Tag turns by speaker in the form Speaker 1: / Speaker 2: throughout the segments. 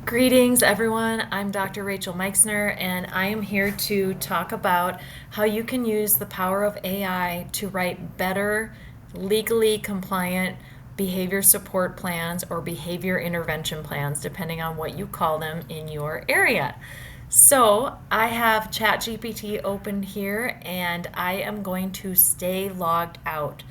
Speaker 1: Greetings, everyone. I'm Dr. Rachel Meixner, and I am here to talk about how you can use the power of AI to write better, legally compliant behavior support plans or behavior intervention plans, depending on what you call them in your area. So, I have ChatGPT open here, and I am going to stay logged out.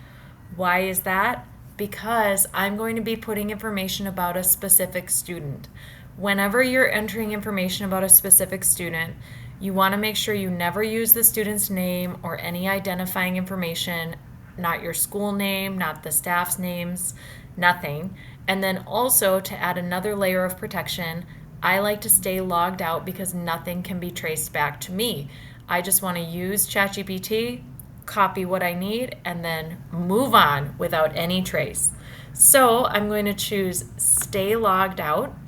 Speaker 1: Why is that? Because I'm going to be putting information about a specific student. Whenever you're entering information about a specific student, you want to make sure you never use the student's name or any identifying information, not your school name, not the staff's names, nothing. And then also to add another layer of protection, I like to stay logged out because nothing can be traced back to me. I just want to use ChatGPT, copy what I need, and then move on without any trace. So I'm going to choose stay logged out.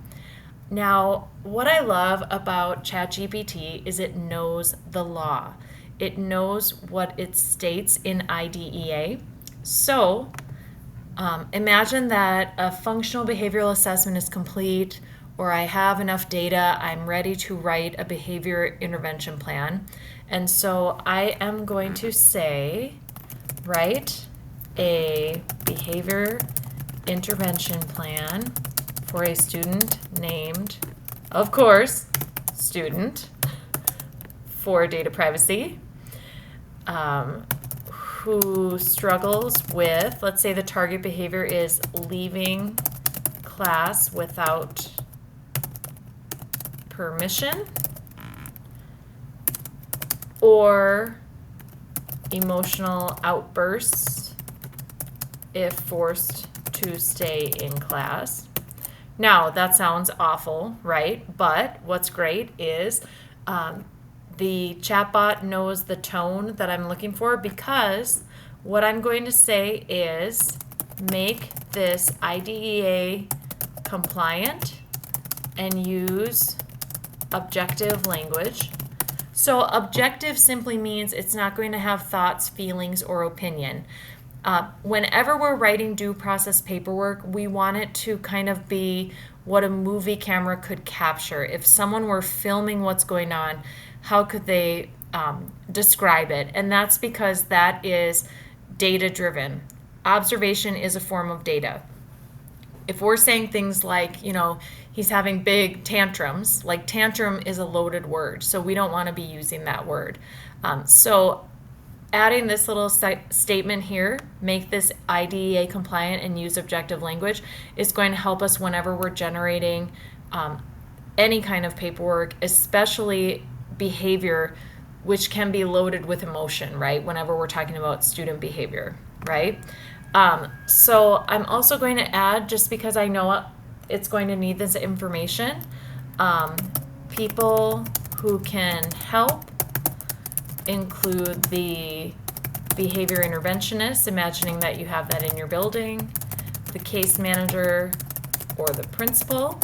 Speaker 1: Now, what I love about ChatGPT is it knows the law. It knows what it states in IDEA. So, imagine that a functional behavioral assessment is complete, or I have enough data, I'm ready to write a behavior intervention plan. And so I am going to say, write a behavior intervention plan for a student named, of course, student for data privacy, who struggles with, let's say the target behavior is leaving class without permission or emotional outbursts if forced to stay in class. Now, that sounds awful, right? But what's great is the chatbot knows the tone that I'm looking for, because what I'm going to say is make this IDEA compliant and use objective language. So objective simply means it's not going to have thoughts, feelings, or opinion. Whenever we're writing due process paperwork, we want it to kind of be what a movie camera could capture. If someone were filming what's going on, how could they describe it? And that's because that is data driven. Observation is a form of data. If we're saying things like, he's having big tantrums, like tantrum is a loaded word, so we don't want to be using that word. So adding this little statement here, make this IDEA compliant and use objective language, is going to help us whenever we're generating any kind of paperwork, especially behavior, which can be loaded with emotion, right? Whenever we're talking about student behavior, right? So I'm also going to add, just because I know it's going to need this information, people who can help include the behavior interventionist, imagining that you have that in your building, the case manager, or the principal.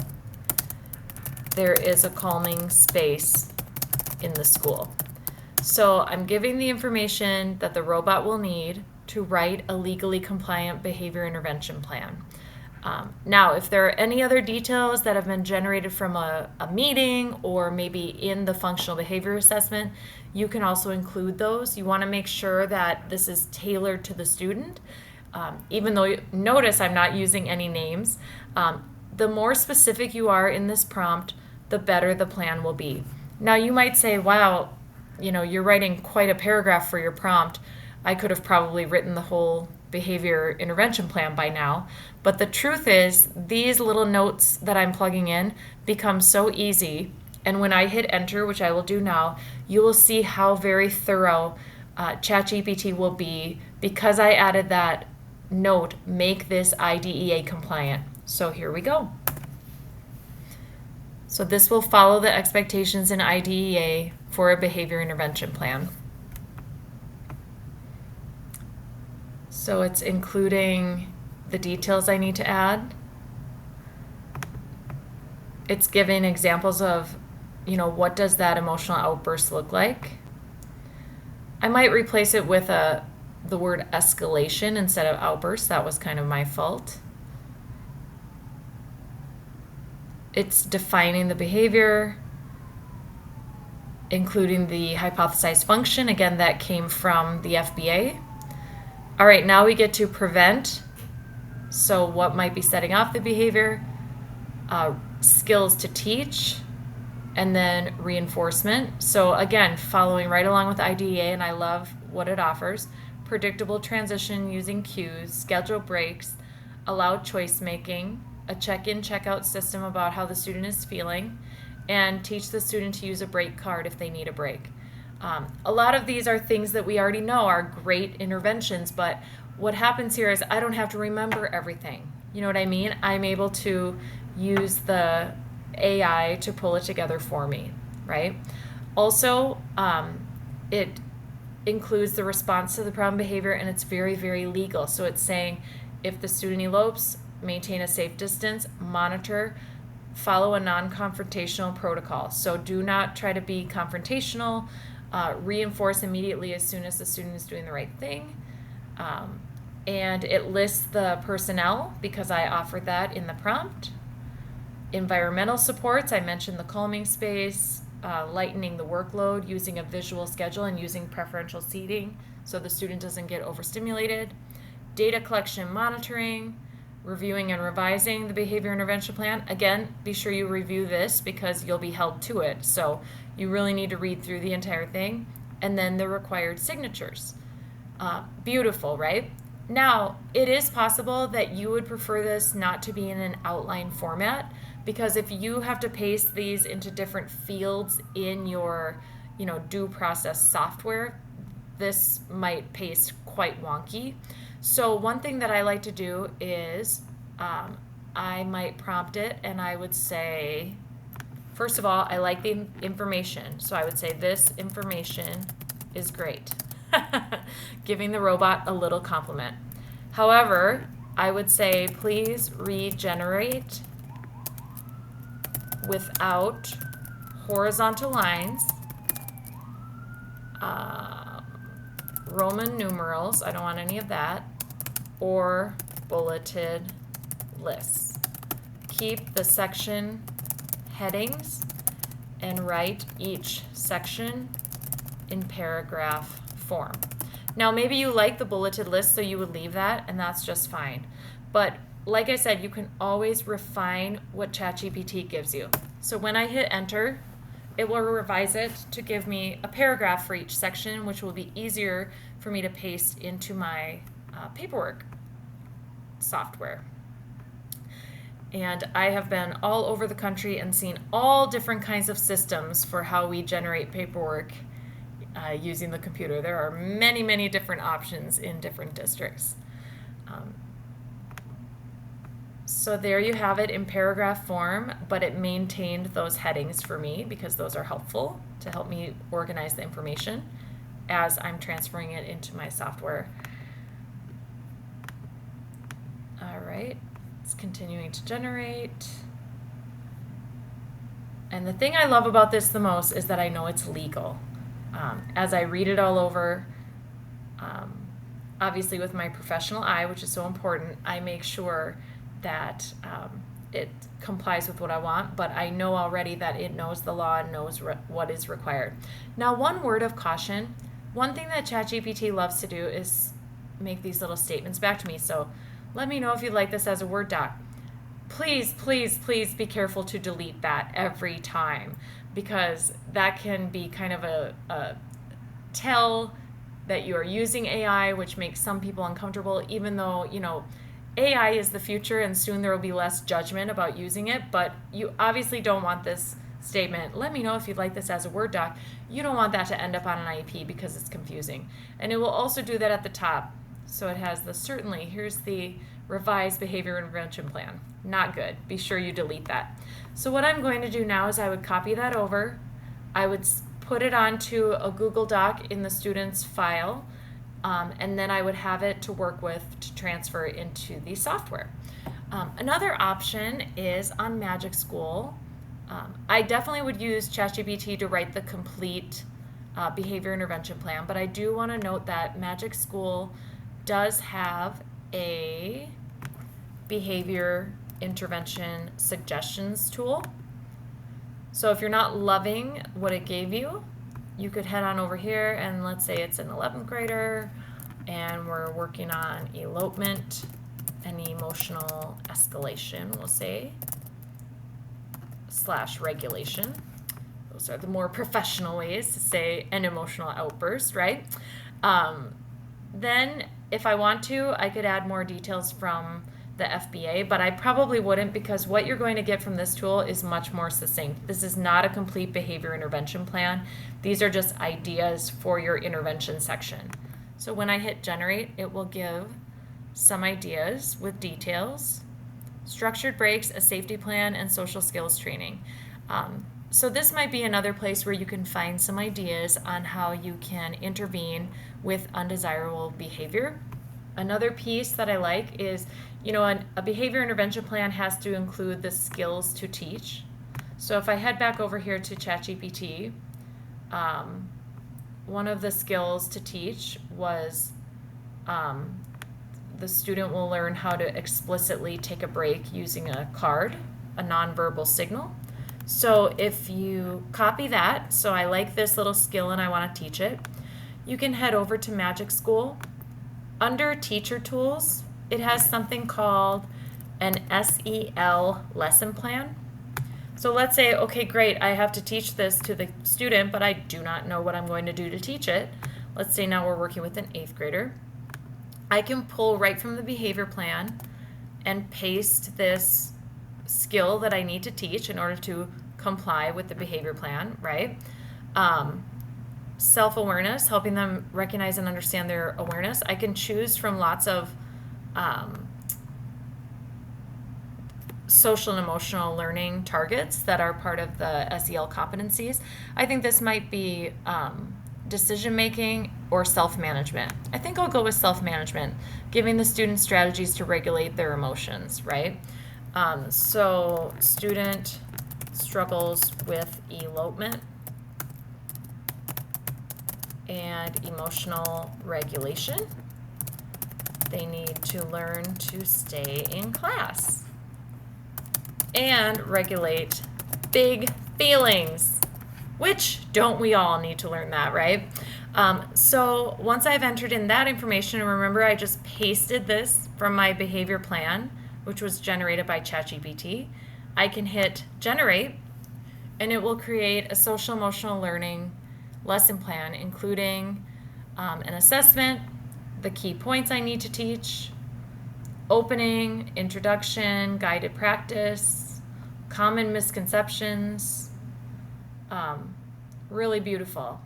Speaker 1: There is a calming space in the school. So I'm giving the information that the robot will need to write a legally compliant behavior intervention plan. Now, if there are any other details that have been generated from a meeting or maybe in the functional behavior assessment, you can also include those. You want to make sure that this is tailored to the student. Even though, notice I'm not using any names. The more specific you are in this prompt, the better the plan will be. Now, you might say, wow, you're writing quite a paragraph for your prompt. I could have probably written the whole behavior intervention plan by now. But the truth is, these little notes that I'm plugging in become so easy. And when I hit enter, which I will do now, you will see how very thorough ChatGPT will be, because I added that note, make this IDEA compliant. So here we go. So this will follow the expectations in IDEA for a behavior intervention plan. So it's including the details I need to add. It's giving examples of, what does that emotional outburst look like? I might replace it with the word escalation instead of outburst. That was kind of my fault. It's defining the behavior, including the hypothesized function. Again, that came from the FBA. All right, now we get to prevent. So what might be setting off the behavior? Skills to teach, and then reinforcement. So again, following right along with IDEA, and I love what it offers. Predictable transition using cues, schedule breaks, allow choice making, a check-in, check-out system about how the student is feeling, and teach the student to use a break card if they need a break. A lot of these are things that we already know are great interventions, but what happens here is I don't have to remember everything. You know what I mean? I'm able to use the AI to pull it together for me, right? Also, it includes the response to the problem behavior, and it's very, very legal. So it's saying if the student elopes, maintain a safe distance, monitor, follow a non-confrontational protocol. So do not try to be confrontational, reinforce immediately as soon as the student is doing the right thing. And it lists the personnel because I offered that in the prompt. Environmental supports, I mentioned the calming space, lightening the workload, using a visual schedule and using preferential seating so the student doesn't get overstimulated. Data collection monitoring, reviewing and revising the behavior intervention plan. Again, be sure you review this because you'll be held to it. So you really need to read through the entire thing. And then the required signatures. Beautiful, right? Now, it is possible that you would prefer this not to be in an outline format, because if you have to paste these into different fields in your, due process software, this might paste quite wonky. So one thing that I like to do is I might prompt it and I would say, first of all, I like the information. So I would say this information is great. Giving the robot a little compliment. However, I would say please regenerate without horizontal lines, Roman numerals, I don't want any of that, or bulleted lists. Keep the section headings and write each section in paragraph form. Now, maybe you like the bulleted list, so you would leave that, and that's just fine. But like I said, you can always refine what ChatGPT gives you. So when I hit enter, it will revise it to give me a paragraph for each section, which will be easier for me to paste into my paperwork software. And I have been all over the country and seen all different kinds of systems for how we generate paperwork using the computer. There are many, many different options in different districts. So there you have it in paragraph form, but it maintained those headings for me because those are helpful to help me organize the information as I'm transferring it into my software. All right, it's continuing to generate. And the thing I love about this the most is that I know it's legal. As I read it all over, obviously with my professional eye, which is so important, I make sure that it complies with what I want, but I know already that it knows the law and knows what is required. Now, one word of caution, one thing that ChatGPT loves to do is make these little statements back to me. So let me know if you like this as a Word doc. Please, please, please be careful to delete that every time, because that can be kind of a tell that you are using AI, which makes some people uncomfortable, even though, AI is the future and soon there will be less judgment about using it, but you obviously don't want this statement, let me know if you'd like this as a Word doc. You don't want that to end up on an IEP because it's confusing. And it will also do that at the top. So it has the certainly, here's the revised behavior intervention plan. Not good. Be sure you delete that. So what I'm going to do now is I would copy that over. I would put it onto a Google Doc in the student's file, and then I would have it to work with to transfer into the software. Another option is on Magic School. I definitely would use ChatGPT to write the complete behavior intervention plan, but I do want to note that Magic School does have a behavior intervention suggestions tool. So if you're not loving what it gave you, you could head on over here and let's say it's an 11th grader and we're working on elopement and emotional escalation, we'll say, / regulation. Those are the more professional ways to say an emotional outburst, right? Then if I want to, I could add more details from the FBA, but I probably wouldn't because what you're going to get from this tool is much more succinct. This is not a complete behavior intervention plan. These are just ideas for your intervention section. So when I hit generate, it will give some ideas with details, structured breaks, a safety plan, and social skills training. So this might be another place where you can find some ideas on how you can intervene with undesirable behavior. Another piece that I like is, a behavior intervention plan has to include the skills to teach. So if I head back over here to ChatGPT, one of the skills to teach was the student will learn how to explicitly take a break using a card, a nonverbal signal. So if you copy that, so I like this little skill and I want to teach it, you can head over to Magic School. Under Teacher Tools, it has something called an SEL lesson plan. So let's say, okay, great, I have to teach this to the student, but I do not know what I'm going to do to teach it. Let's say now we're working with an 8th grader. I can pull right from the behavior plan and paste this skill that I need to teach in order to comply with the behavior plan, right? Self-awareness, helping them recognize and understand their awareness. I can choose from lots of social and emotional learning targets that are part of the SEL competencies. I think this might be decision making or self-management. I think I'll go with self-management, giving the students strategies to regulate their emotions, right? So student struggles with elopement and emotional regulation. They need to learn to stay in class and regulate big feelings, which don't we all need to learn that, right? So once I've entered in that information, and remember I just pasted this from my behavior plan, which was generated by ChatGPT, I can hit generate and it will create a social emotional learning lesson plan, including an assessment, the key points I need to teach, opening, introduction, guided practice, common misconceptions. Really beautiful.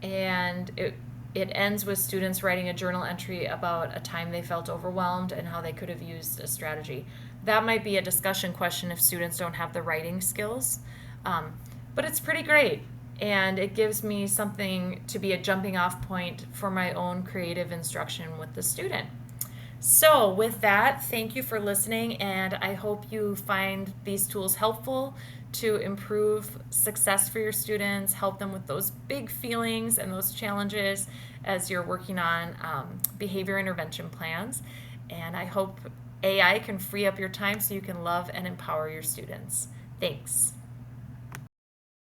Speaker 1: And it ends with students writing a journal entry about a time they felt overwhelmed and how they could have used a strategy. That might be a discussion question if students don't have the writing skills, but it's pretty great. And it gives me something to be a jumping off point for my own creative instruction with the student. So with that, thank you for listening, and I hope you find these tools helpful to improve success for your students, help them with those big feelings and those challenges as you're working on behavior intervention plans. And I hope AI can free up your time so you can love and empower your students. Thanks.